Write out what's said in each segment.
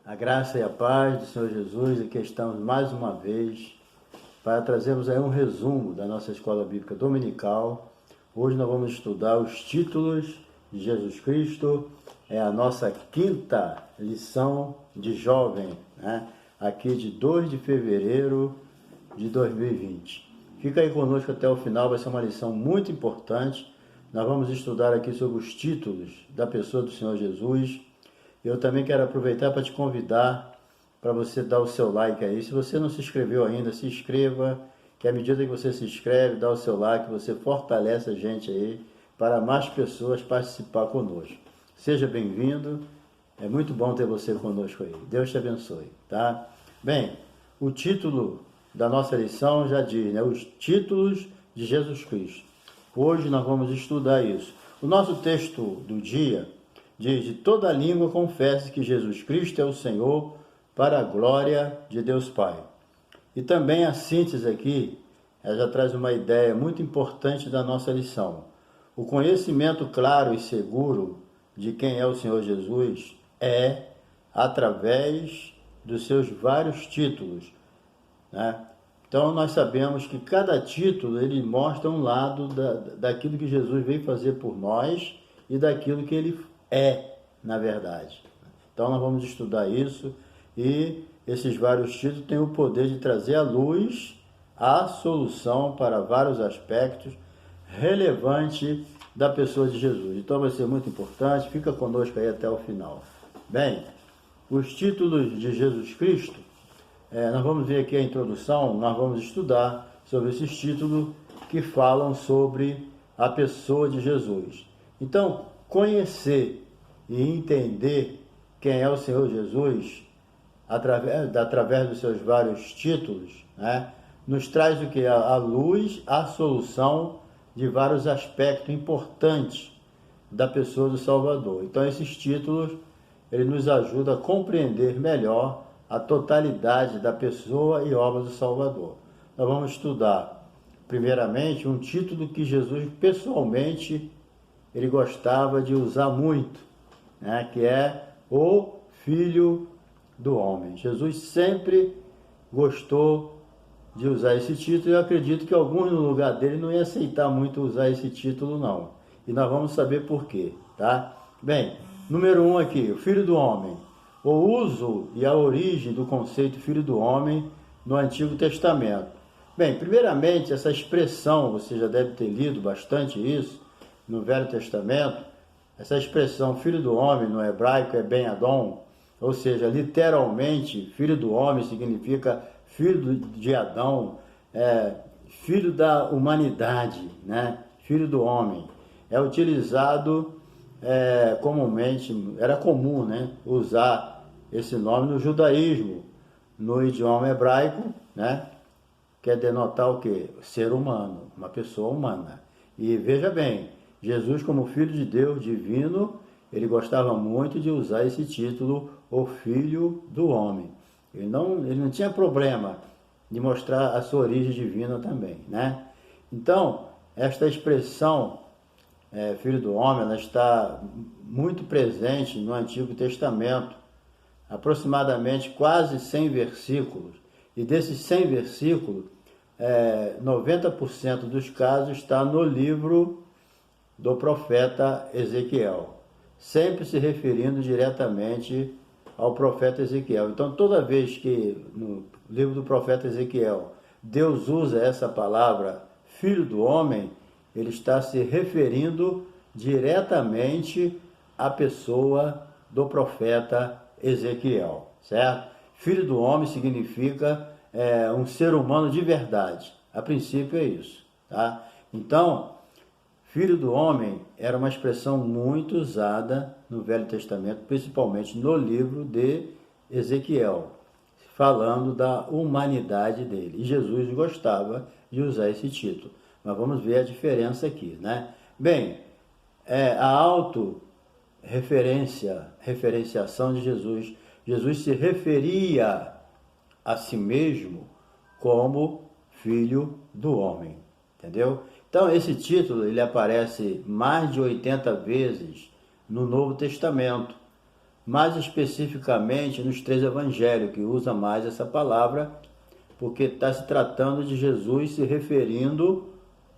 A graça e a paz do Senhor Jesus, aqui estamos mais uma vez para trazermos aí um resumo da nossa Escola Bíblica Dominical. Hoje nós vamos estudar os títulos de Jesus Cristo, é a nossa quinta lição de jovem, né? Aqui de 2 de fevereiro de 2020. Fica aí conosco até o final, vai ser uma lição muito importante. Nós vamos estudar aqui sobre os títulos da pessoa do Senhor Jesus. Eu também quero aproveitar para te convidar para você dar o seu like aí. Se você não se inscreveu ainda, se inscreva, que à medida que você se inscreve, dá o seu like, você fortalece a gente aí para mais pessoas participar conosco. Seja bem-vindo, é muito bom ter você conosco aí. Deus te abençoe, tá? Bem, o título da nossa lição já diz, né? Os títulos de Jesus Cristo. Hoje nós vamos estudar isso. O nosso texto do dia diz: de toda língua confesse que Jesus Cristo é o Senhor, para a glória de Deus Pai. E também a síntese aqui, ela já traz uma ideia muito importante da nossa lição. O conhecimento claro e seguro de quem é o Senhor Jesus é através dos seus vários títulos, né? Então nós sabemos que cada título ele mostra um lado daquilo que Jesus veio fazer por nós e daquilo que ele é, na verdade. Então nós vamos estudar isso e esses vários títulos têm o poder de trazer à luz a solução para vários aspectos relevantes da pessoa de Jesus. Então vai ser muito importante, fica conosco aí até o final. Bem, os títulos de Jesus Cristo, nós vamos ver aqui a introdução, nós vamos estudar sobre esses títulos que falam sobre a pessoa de Jesus. Então, conhecer e entender quem é o Senhor Jesus, através dos seus vários títulos, né, nos traz o que? A luz, a solução de vários aspectos importantes da pessoa do Salvador. Então, esses títulos, ele nos ajuda a compreender melhor a totalidade da pessoa e obra do Salvador. Nós vamos estudar, primeiramente, um título que Jesus, pessoalmente, ele gostava de usar muito, né, que é o Filho do Homem. Jesus sempre gostou de usar esse título e eu acredito que alguns no lugar dele não iam aceitar muito usar esse título, não. E nós vamos saber por quê, tá? Bem, número 1 aqui, o Filho do Homem. O uso e a origem do conceito Filho do Homem no Antigo Testamento. Bem, primeiramente, essa expressão, você já deve ter lido bastante isso no Velho Testamento. Essa expressão Filho do Homem no hebraico é Ben Adon, ou seja, literalmente, Filho do Homem significa filho de Adão, filho da humanidade, né? Filho do Homem. É utilizado comumente, era comum, né, usar esse nome no judaísmo, no idioma hebraico, né, quer denotar o quê? Ser humano, uma pessoa humana. E veja bem, Jesus, como Filho de Deus divino, ele gostava muito de usar esse título, o Filho do Homem. Ele não tinha problema de mostrar a sua origem divina também, né? Então, esta expressão, Filho do Homem, ela está muito presente no Antigo Testamento, aproximadamente quase 100 versículos. E desses 100 versículos, 90% dos casos está no livro do profeta Ezequiel, sempre se referindo diretamente ao profeta Ezequiel. Então, toda vez que no livro do profeta Ezequiel, Deus usa essa palavra, Filho do Homem, ele está se referindo diretamente à pessoa do profeta Ezequiel, certo? Filho do Homem significa um ser humano de verdade. A princípio é isso, tá? Então, Filho do Homem era uma expressão muito usada no Velho Testamento, principalmente no livro de Ezequiel, falando da humanidade dele. E Jesus gostava de usar esse título. Mas vamos ver a diferença aqui, né? Bem, a referenciação de Jesus. Jesus se referia a si mesmo como Filho do Homem, entendeu? Então, esse título, ele aparece mais de 80 vezes no Novo Testamento. mais especificamente nos 3 evangelhos, que usa mais essa palavra, porque está se tratando de Jesus se referindo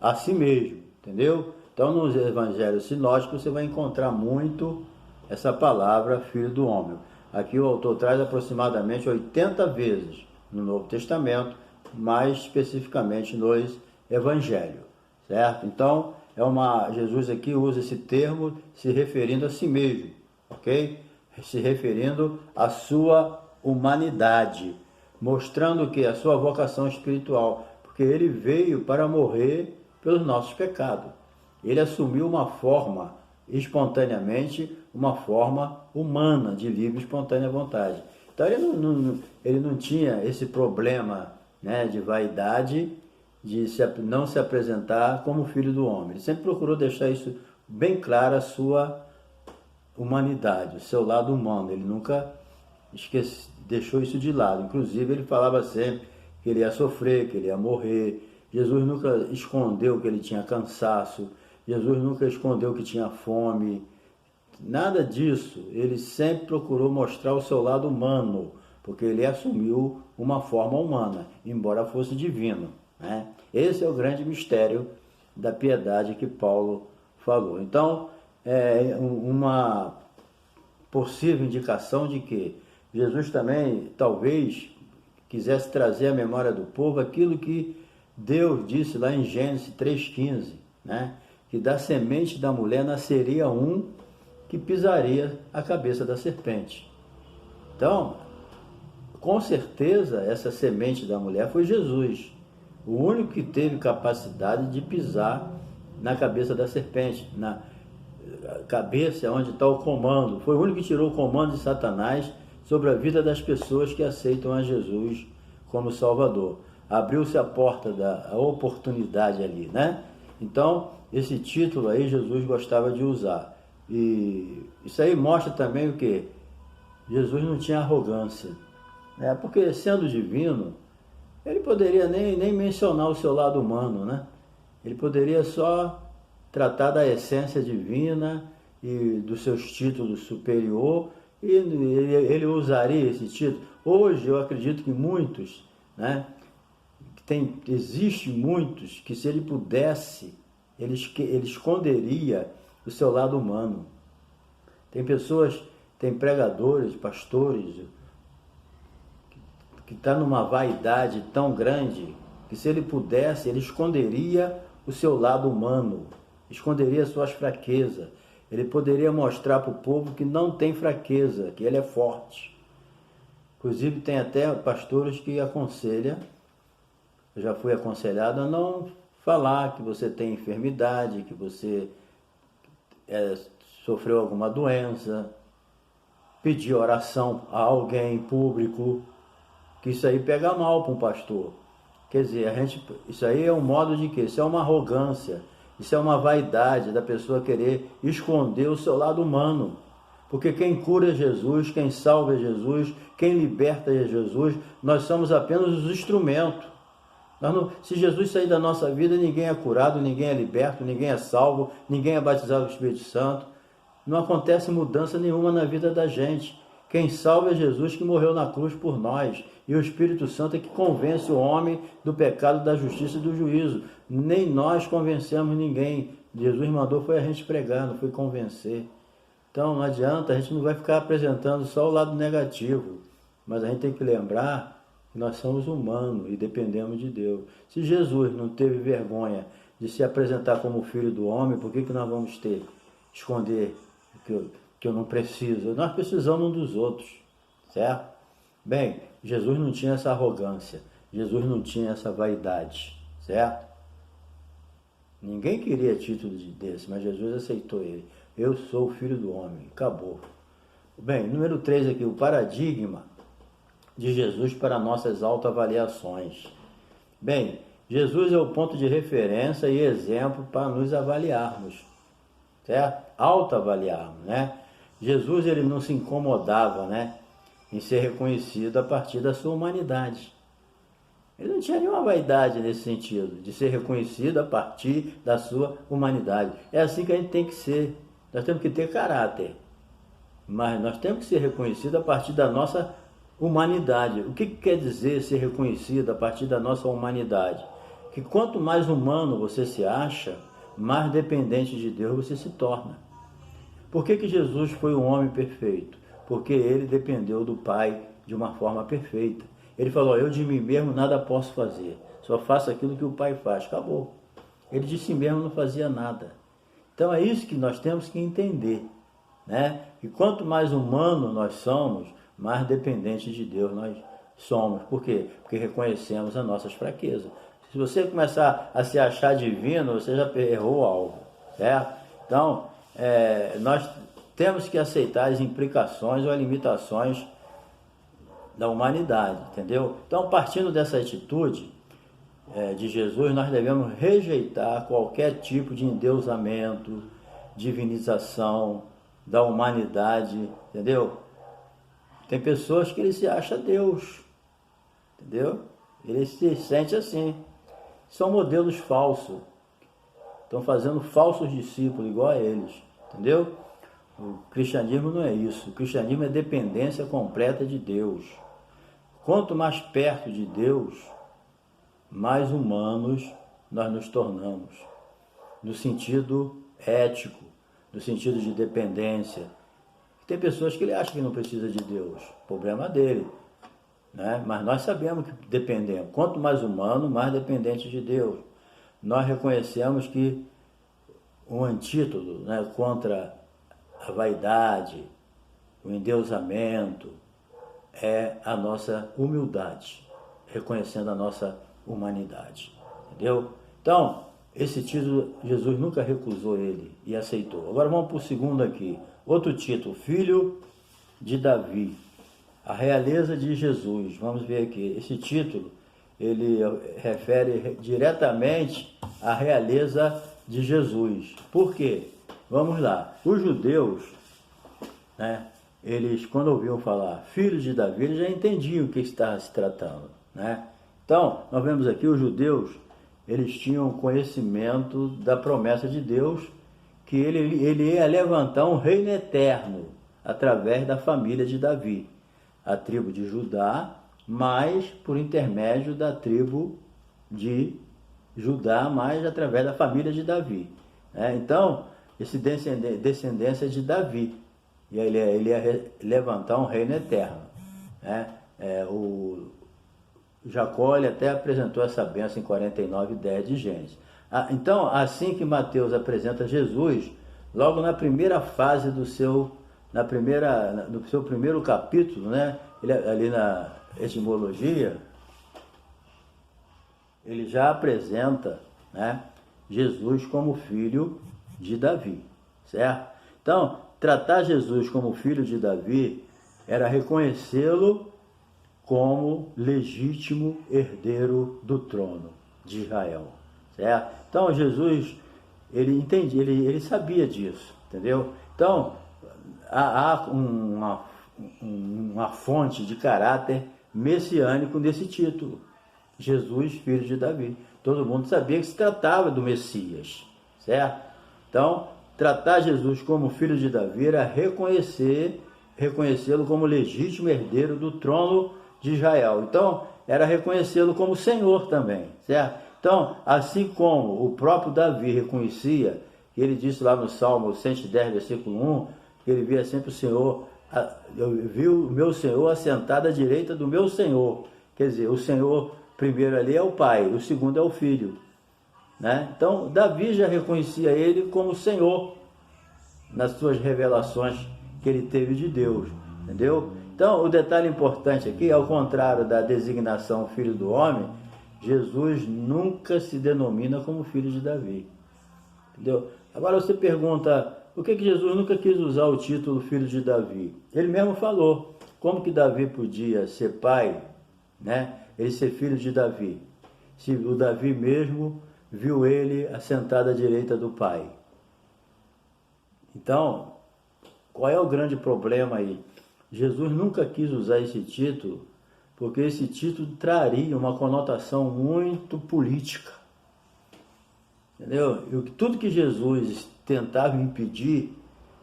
a si mesmo, entendeu? Então, nos evangelhos sinóticos, você vai encontrar muito essa palavra, filho do homem. Aqui o autor traz aproximadamente 80 vezes no Novo Testamento, mais especificamente nos evangelhos, certo? Então, Jesus aqui usa esse termo se referindo a si mesmo, ok? Se referindo à sua humanidade, mostrando que a sua vocação espiritual, porque ele veio para morrer pelos nossos pecados. Ele assumiu uma forma, espontaneamente, uma forma humana, de livre e espontânea vontade. Então ele não tinha esse problema, né, de vaidade, de não se apresentar como filho do homem. Ele sempre procurou deixar isso bem claro, a sua humanidade, o seu lado humano. Ele nunca deixou isso de lado. Inclusive, ele falava sempre que ele ia sofrer, que ele ia morrer. Jesus nunca escondeu que ele tinha cansaço. Jesus nunca escondeu que tinha fome. Nada disso. Ele sempre procurou mostrar o seu lado humano, porque ele assumiu uma forma humana, embora fosse divino, né? Esse é o grande mistério da piedade que Paulo falou. Então, é uma possível indicação de que Jesus também, talvez, quisesse trazer à memória do povo aquilo que Deus disse lá em Gênesis 3,15, né? Que da semente da mulher nasceria um que pisaria a cabeça da serpente. Então, com certeza, essa semente da mulher foi Jesus, o único que teve capacidade de pisar na cabeça da serpente, na cabeça onde está o comando. Foi o único que tirou o comando de Satanás sobre a vida das pessoas que aceitam a Jesus como Salvador. Abriu-se a porta da oportunidade ali, né? Então, esse título aí Jesus gostava de usar. E isso aí mostra também o que? Jesus não tinha arrogância, né? Porque sendo divino, ele poderia nem mencionar o seu lado humano, né? Ele poderia só tratar da essência divina e dos seus títulos superior, e ele usaria esse título. Hoje eu acredito que muitos, né? Existe muitos que, se ele pudesse, ele esconderia o seu lado humano. Tem pessoas, tem pregadores, pastores, que está numa vaidade tão grande que, se ele pudesse, ele esconderia o seu lado humano, esconderia suas fraquezas. Ele poderia mostrar para o povo que não tem fraqueza, que ele é forte. Inclusive, tem até pastores que aconselham, eu já fui aconselhado a não falar que você tem enfermidade, que você sofreu alguma doença, pedir oração a alguém em público, que isso aí pega mal para um pastor. Quer dizer, isso aí é um modo de quê? Isso é uma arrogância, isso é uma vaidade da pessoa querer esconder o seu lado humano. Porque quem cura é Jesus, quem salva é Jesus, quem liberta é Jesus, nós somos apenas os instrumentos. Se Jesus sair da nossa vida, ninguém é curado, ninguém é liberto, ninguém é salvo, ninguém é batizado com o Espírito Santo. Não acontece mudança nenhuma na vida da gente. Quem salva é Jesus, que morreu na cruz por nós. E o Espírito Santo é que convence o homem do pecado, da justiça e do juízo. Nem nós convencemos ninguém. Jesus mandou foi a gente pregar, não foi convencer. Então não adianta, a gente não vai ficar apresentando só o lado negativo. Mas a gente tem que lembrar que nós somos humanos e dependemos de Deus. Se Jesus não teve vergonha de se apresentar como filho do homem, por que nós vamos esconder que eu não preciso? Nós precisamos um dos outros, certo? Bem, Jesus não tinha essa arrogância, Jesus não tinha essa vaidade, certo? Ninguém queria título desse, mas Jesus aceitou ele. Eu sou o filho do homem, acabou. Bem, número 3 aqui, o paradigma de Jesus para nossas autoavaliações. Bem, Jesus é o ponto de referência e exemplo para nos avaliarmos, certo? Autoavaliarmos, né? Jesus, ele não se incomodava, né, em ser reconhecido a partir da sua humanidade. Ele não tinha nenhuma vaidade nesse sentido, de ser reconhecido a partir da sua humanidade. É assim que a gente tem que ser. Nós temos que ter caráter. mas nós temos que ser reconhecidos a partir da nossa humanidade. O que quer dizer ser reconhecido a partir da nossa humanidade? Que quanto mais humano você se acha, mais dependente de Deus você se torna. Por que Jesus foi um homem perfeito? Porque ele dependeu do Pai de uma forma perfeita. Ele falou, eu de mim mesmo nada posso fazer, só faço aquilo que o Pai faz. Acabou. Ele de si mesmo não fazia nada. Então é isso que nós temos que entender, né? E quanto mais humano nós somos, mais dependente de Deus nós somos. Por quê? Porque reconhecemos as nossas fraquezas. Se você começar a se achar divino, você já errou algo, certo? Então, nós temos que aceitar as implicações ou as limitações da humanidade, entendeu? Então, partindo dessa atitude de Jesus, nós devemos rejeitar qualquer tipo de endeusamento, divinização da humanidade, entendeu? Tem pessoas que ele se acha Deus, entendeu? Ele se sente assim. São modelos falsos. Estão fazendo falsos discípulos igual a eles, entendeu? O cristianismo não é isso. O cristianismo é dependência completa de Deus. Quanto mais perto de Deus, mais humanos nós nos tornamos. No sentido ético, no sentido de dependência. Tem pessoas que ele acha que não precisa de Deus. Problema dele. Né? Mas nós sabemos que dependemos. Quanto mais humano, mais dependente de Deus. Nós reconhecemos que um antídoto, né, contra a vaidade, o endeusamento, é a nossa humildade, reconhecendo a nossa humanidade. Entendeu? Então, esse título, Jesus nunca recusou ele e aceitou. Agora vamos para o segundo aqui. Outro título, Filho de Davi. A realeza de Jesus. Vamos ver aqui. Esse título, ele refere diretamente à realeza de Jesus. Por quê? Vamos lá. Os judeus, né, eles, quando ouviam falar Filho de Davi, eles já entendiam o que estava se tratando, né? Então, nós vemos aqui os judeus, eles tinham conhecimento da promessa de Deus, que ele ia levantar um reino eterno através da família de Davi, a tribo de Judá, mas por intermédio da tribo de Judá, mas através da família de Davi. Então, esse descendência de Davi, e ele ia levantar um reino eterno. O Jacó ele até apresentou essa bênção em 49:10 de Gênesis. Então, assim que Mateus apresenta Jesus, logo na primeira fase no seu primeiro capítulo, né, ali na etimologia, ele já apresenta, né, Jesus como filho de Davi, certo? Então, tratar Jesus como filho de Davi era reconhecê-lo como legítimo herdeiro do trono de Israel, certo? Então, Jesus, ele entendia, ele sabia disso, entendeu? Então, há uma fonte de caráter messiânico nesse título, Jesus, filho de Davi. Todo mundo sabia que se tratava do Messias, certo? Então, tratar Jesus como filho de Davi era reconhecê-lo como legítimo herdeiro do trono de Israel. Então, era reconhecê-lo como Senhor também, certo? Então, assim como o próprio Davi reconhecia, ele disse lá no Salmo 110, versículo 1, que ele via sempre o Senhor, eu vi o meu Senhor assentado à direita do meu Senhor. Quer dizer, o Senhor primeiro ali é o Pai, o segundo é o Filho, né? Então, Davi já reconhecia ele como Senhor nas suas revelações que ele teve de Deus, entendeu? Então, o detalhe importante aqui, ao contrário da designação Filho do Homem, Jesus nunca se denomina como filho de Davi, entendeu? Agora você pergunta, por que Jesus nunca quis usar o título Filho de Davi? Ele mesmo falou, como que Davi podia ser pai, né? Ele ser filho de Davi, se o Davi mesmo viu ele assentado à direita do Pai. Então, qual é o grande problema aí? Jesus nunca quis usar esse título, porque esse título traria uma conotação muito política, entendeu? E tudo que Jesus tentava impedir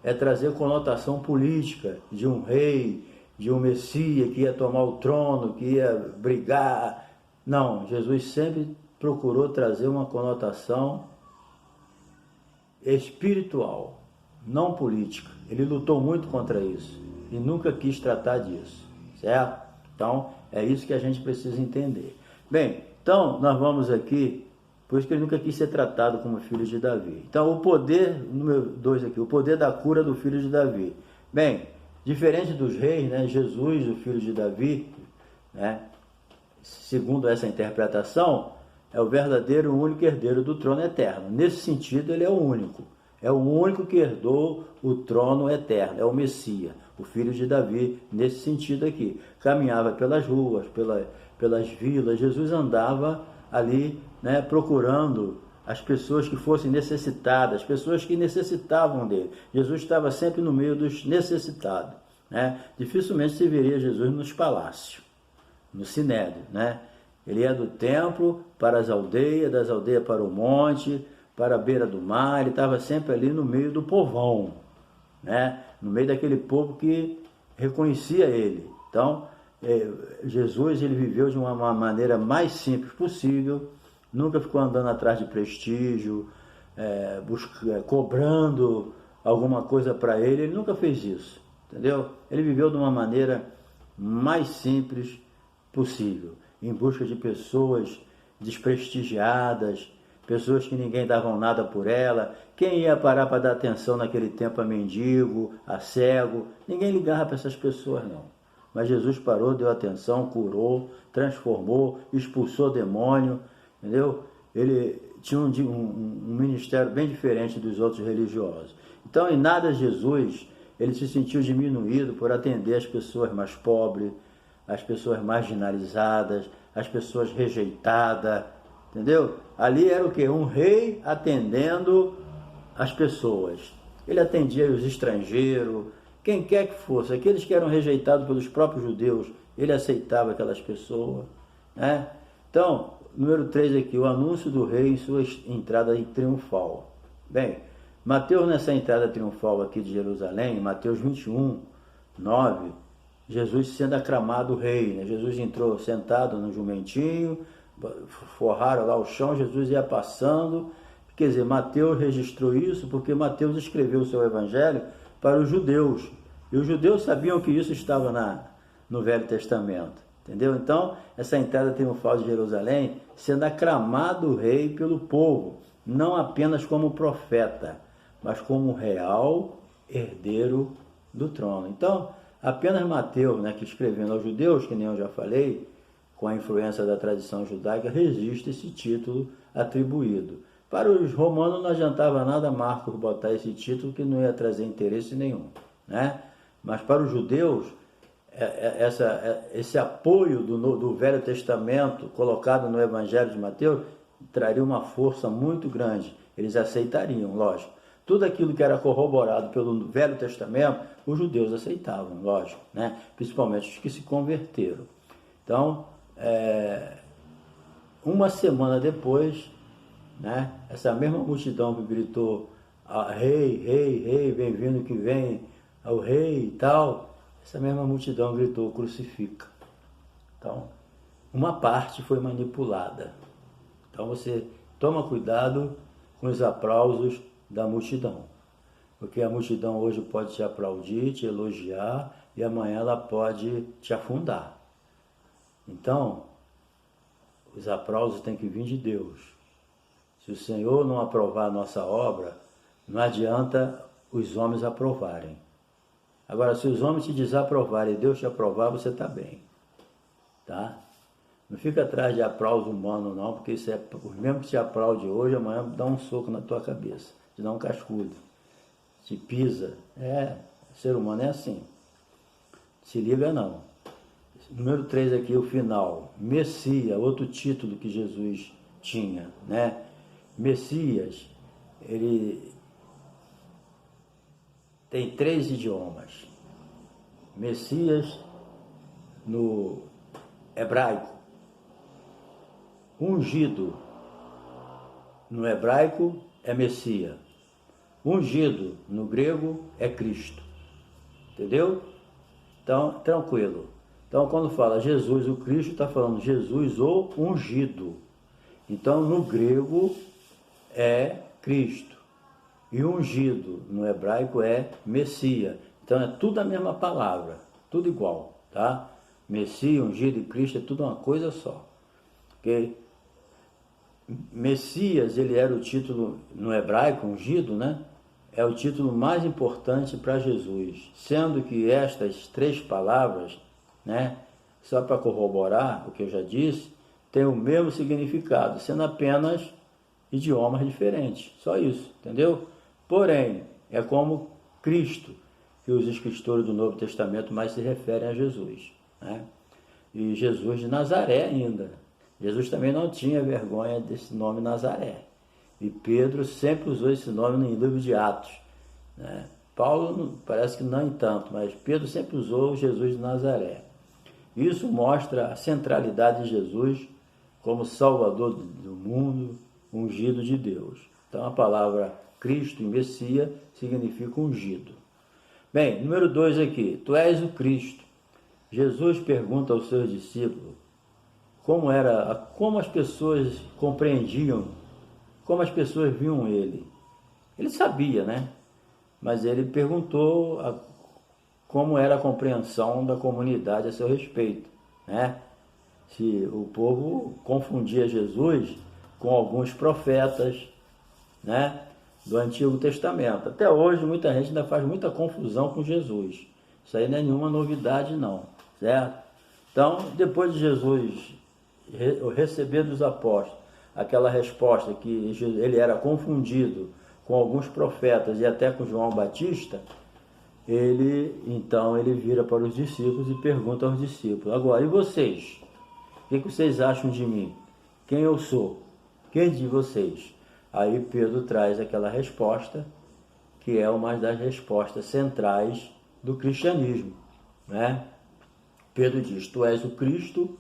é trazer conotação política de um rei, de um Messias que ia tomar o trono, que ia brigar. Não, Jesus sempre procurou trazer uma conotação espiritual, não política. Ele lutou muito contra isso e nunca quis tratar disso, certo? Então, é isso que a gente precisa entender. Bem, então nós vamos aqui, por isso que ele nunca quis ser tratado como filho de Davi. Então, o poder, número 2 aqui, o poder da cura do filho de Davi. Bem, diferente dos reis, né, Jesus, o filho de Davi, né, segundo essa interpretação, é o verdadeiro único herdeiro do trono eterno. Nesse sentido, ele é o único. É o único que herdou o trono eterno, é o Messias, o filho de Davi, nesse sentido aqui. Caminhava pelas ruas, pelas vilas, Jesus andava ali, né, procurando as pessoas que fossem necessitadas, as pessoas que necessitavam dele. Jesus estava sempre no meio dos necessitados, né? Dificilmente se veria Jesus nos palácios, no Sinédrio, né? Ele ia do templo para as aldeias, das aldeias para o monte, para a beira do mar. Ele estava sempre ali no meio do povão, né? No meio daquele povo que reconhecia ele. Então, Jesus, ele viveu de uma maneira mais simples possível, nunca ficou andando atrás de prestígio, cobrando alguma coisa para ele. Ele nunca fez isso, entendeu? Ele viveu de uma maneira mais simples possível, em busca de pessoas desprestigiadas, pessoas que ninguém dava nada por ela. Quem ia parar para dar atenção naquele tempo a mendigo, a cego? Ninguém ligava para essas pessoas, não. Mas Jesus parou, deu atenção, curou, transformou, expulsou demônio, entendeu? Ele tinha um ministério bem diferente dos outros religiosos. Então, em nada Jesus, ele se sentiu diminuído por atender as pessoas mais pobres, as pessoas marginalizadas, as pessoas rejeitadas, entendeu? Ali era o quê? Um rei atendendo as pessoas. Ele atendia os estrangeiros, quem quer que fosse, aqueles que eram rejeitados pelos próprios judeus, ele aceitava aquelas pessoas, né? Então, número 3 aqui, o anúncio do rei em sua entrada triunfal. Bem, Mateus, nessa entrada triunfal aqui de Jerusalém, Mateus 21, 9, Jesus sendo aclamado rei, né? Jesus entrou sentado no jumentinho, forraram lá o chão, Jesus ia passando. Quer dizer, Mateus registrou isso porque Mateus escreveu o seu evangelho para os judeus, e os judeus sabiam que isso estava no Velho Testamento, entendeu? Então, essa entrada triunfal de Jerusalém, sendo aclamado rei pelo povo, não apenas como profeta, mas como real herdeiro do trono. Então, apenas Mateus, né, que escrevendo aos judeus, que nem eu já falei, com a influência da tradição judaica, registra esse título atribuído. Para os romanos não adiantava nada Marcos botar esse título, que não ia trazer interesse nenhum, né? Mas para os judeus, esse apoio do Velho Testamento colocado no Evangelho de Mateus traria uma força muito grande. Eles aceitariam, lógico. Tudo aquilo que era corroborado pelo Velho Testamento, os judeus aceitavam, lógico, né? Principalmente os que se converteram. Então, uma semana depois, né, essa mesma multidão que gritou rei, rei, rei, bem-vindo que vem ao rei e tal, essa mesma multidão gritou crucifica. Então, uma parte foi manipulada. Então você toma cuidado com os aplausos da multidão, porque a multidão hoje pode te aplaudir, te elogiar, e amanhã ela pode te afundar. Então, os aplausos têm que vir de Deus. Se o Senhor não aprovar a nossa obra, não adianta os homens aprovarem. Agora, se os homens te desaprovarem e Deus te aprovar, você está bem, tá? Não fica atrás de aplauso humano, não, porque isso o mesmo que te aplaude hoje, amanhã dá um soco na tua cabeça, te dá um cascudo, te pisa. Ser humano é assim. Se liga não. Número 3 aqui, o final. Messias, outro título que Jesus tinha, né? Messias, ele tem 3 idiomas. Messias no hebraico, ungido no hebraico é Messias. Ungido, no grego, é Cristo. Entendeu? Então, tranquilo. Então, quando fala Jesus o Cristo, está falando Jesus o ungido. Então, no grego, é Cristo. E ungido, no hebraico, é Messias. Então, é tudo a mesma palavra. Tudo igual, tá? Messias, ungido e Cristo é tudo uma coisa só. Porque Messias, ele era o título, no hebraico, ungido, né? É o título mais importante para Jesus, sendo que estas três palavras, né, só para corroborar o que eu já disse, têm o mesmo significado, sendo apenas idiomas diferentes, só isso, entendeu? Porém, é como Cristo, que os escritores do Novo Testamento mais se referem a Jesus, né? E Jesus de Nazaré ainda. Jesus também não tinha vergonha desse nome Nazaré. E Pedro sempre usou esse nome no livro de Atos, né? Paulo parece que não tanto, mas Pedro sempre usou Jesus de Nazaré. Isso mostra a centralidade de Jesus como Salvador do mundo, ungido de Deus. Então a palavra Cristo e Messias significa ungido. Bem, número 2 aqui, tu és o Cristo. Jesus pergunta aos seus discípulos como as pessoas compreendiam, como as pessoas viam ele. Ele sabia, né? Mas ele perguntou como era a compreensão da comunidade a seu respeito, né? Se o povo confundia Jesus com alguns profetas, né, do Antigo Testamento. Até hoje muita gente ainda faz muita confusão com Jesus. Isso aí não é nenhuma novidade não, certo? Então, depois de Jesus receber dos apóstolos aquela resposta que ele era confundido com alguns profetas e até com João Batista, então ele vira para os discípulos e pergunta aos discípulos: agora, e vocês? O que vocês acham de mim? Quem eu sou? Quem de vocês? Aí Pedro traz aquela resposta, que é uma das respostas centrais do cristianismo, né? Pedro diz: tu és o Cristo,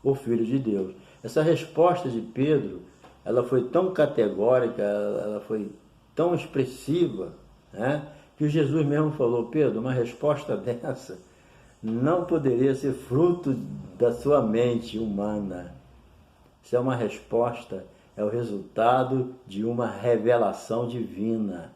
o Filho de Deus. Essa resposta de Pedro, ela foi tão categórica, ela foi tão expressiva, né, que Jesus mesmo falou: Pedro, uma resposta dessa não poderia ser fruto da sua mente humana. Isso é uma resposta, é o resultado de uma revelação divina.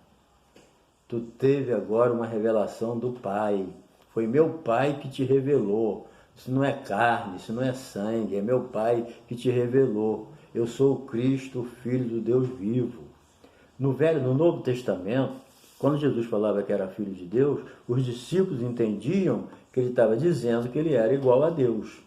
Tu teve agora uma revelação do Pai. Foi meu Pai que te revelou. Isso não é carne, isso não é sangue, é meu Pai que te revelou. Eu sou o Cristo, o Filho do Deus vivo. No Novo Testamento, quando Jesus falava que era Filho de Deus, os discípulos entendiam que ele estava dizendo que ele era igual a Deus.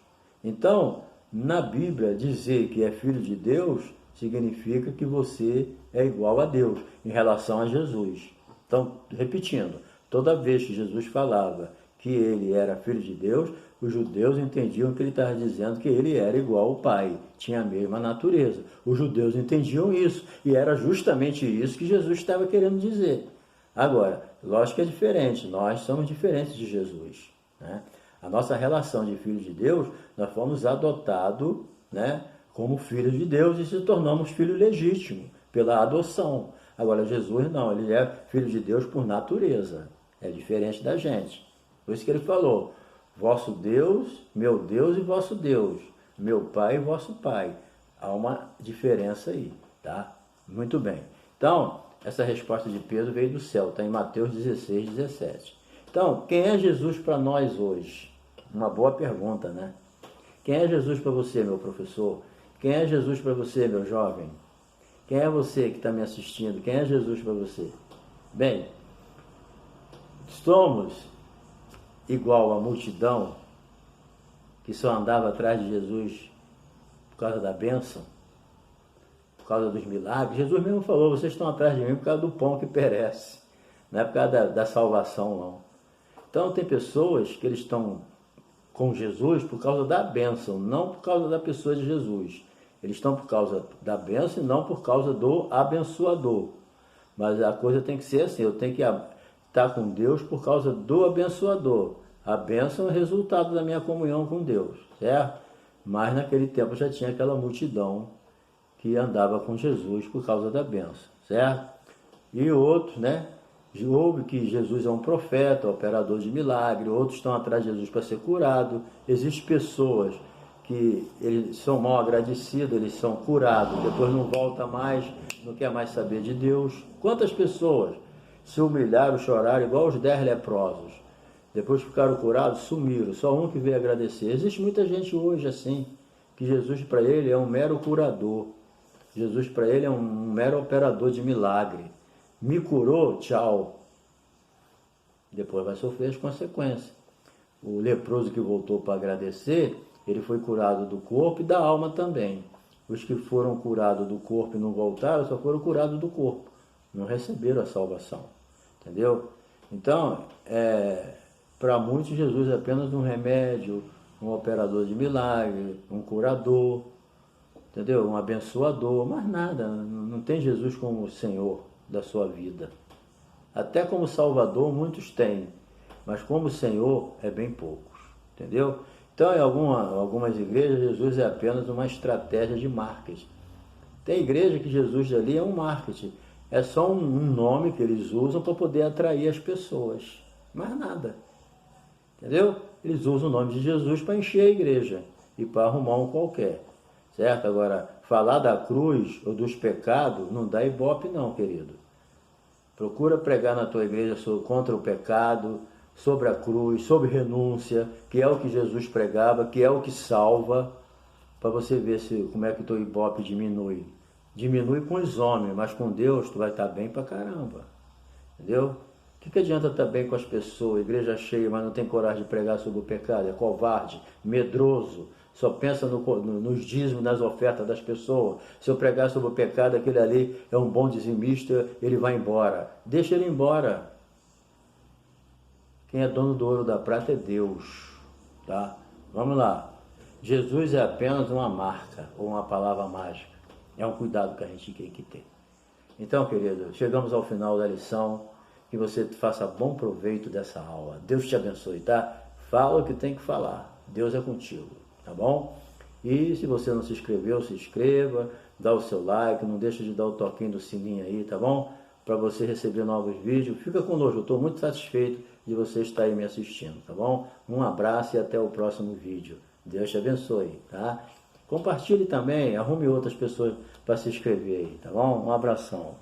Então, na Bíblia, dizer que é Filho de Deus significa que você é igual a Deus em relação a Jesus. Então, repetindo, toda vez que Jesus falava que ele era Filho de Deus, os judeus entendiam que ele estava dizendo que ele era igual ao Pai, tinha a mesma natureza. Os judeus entendiam isso, e era justamente isso que Jesus estava querendo dizer. Agora, lógico que é diferente, nós somos diferentes de Jesus, né? A nossa relação de filho de Deus, nós fomos adotados, né, como filhos de Deus e se tornamos filho legítimo pela adoção. Agora, Jesus não, ele é filho de Deus por natureza, é diferente da gente. Por isso que ele falou: vosso Deus, meu Deus e vosso Deus, meu Pai e vosso Pai. Há uma diferença aí, tá? Muito bem. Então, essa resposta de Pedro veio do céu, está em Mateus 16, 17. Então, quem é Jesus para nós hoje? Uma boa pergunta, né? Quem é Jesus para você, meu professor? Quem é Jesus para você, meu jovem? Quem é você que está me assistindo? Quem é Jesus para você? Bem, somos igual à multidão que só andava atrás de Jesus por causa da bênção, por causa dos milagres. Jesus mesmo falou: vocês estão atrás de mim por causa do pão que perece, não é por causa da salvação, não. Então tem pessoas que eles estão com Jesus por causa da bênção, não por causa da pessoa de Jesus. Eles estão por causa da bênção e não por causa do abençoador. Mas a coisa tem que ser assim: eu tenho que estar com Deus por causa do abençoador. A bênção é o resultado da minha comunhão com Deus, certo? Mas naquele tempo já tinha aquela multidão que andava com Jesus por causa da bênção, certo? E outros, né? Ouve que Jesus é um profeta, operador de milagre, outros estão atrás de Jesus para ser curado. Existem pessoas que eles são mal agradecidos, eles são curados, depois não volta mais, não quer mais saber de Deus. Quantas pessoas se humilharam, choraram, igual os 10 leprosos, depois ficaram curados, sumiram, só um que veio agradecer. Existe muita gente hoje assim, que Jesus para ele é um mero curador, Jesus para ele é um mero operador de milagre. Me curou, tchau. Depois vai sofrer as consequências. O leproso que voltou para agradecer, ele foi curado do corpo e da alma também. Os que foram curados do corpo e não voltaram, só foram curados do corpo. Não receberam a salvação. Entendeu? Então, para muitos, Jesus é apenas um remédio, um operador de milagre, um curador, entendeu? Um abençoador, mas nada. Não tem Jesus como o Senhor da sua vida. Até como Salvador muitos têm, mas como Senhor é bem poucos, entendeu? Então em algumas igrejas Jesus é apenas uma estratégia de marketing. Tem igreja que Jesus ali é um marketing, é só um nome que eles usam para poder atrair as pessoas, mais nada, entendeu? Eles usam o nome de Jesus para encher a igreja e para arrumar um qualquer, certo? Agora, falar da cruz ou dos pecados não dá ibope não, querido. Procura pregar na tua igreja contra o pecado, sobre a cruz, sobre renúncia, que é o que Jesus pregava, que é o que salva, para você ver como é que o teu ibope diminui. Diminui com os homens, mas com Deus tu vai estar bem pra caramba. Entendeu? O que adianta estar bem com as pessoas, igreja cheia, mas não tem coragem de pregar sobre o pecado? É covarde, medroso, só pensa nos dízimos, nas ofertas das pessoas. Se eu pregar sobre o pecado, aquele ali é um bom dizimista, ele vai embora. Deixa ele embora. Quem é dono do ouro da prata é Deus. Tá? Vamos lá. Jesus é apenas uma marca ou uma palavra mágica. É um cuidado que a gente tem que ter. Então, querido, chegamos ao final da lição. Que você faça bom proveito dessa aula. Deus te abençoe, tá? Fala o que tem que falar. Deus é contigo, tá bom? E se você não se inscreveu, se inscreva, dá o seu like, não deixa de dar o toquinho do sininho aí, tá bom? Para você receber novos vídeos. Fica conosco, eu estou muito satisfeito de você estar aí me assistindo, tá bom? Um abraço e até o próximo vídeo. Deus te abençoe, tá? Compartilhe também, arrume outras pessoas para se inscrever aí, tá bom? Um abração.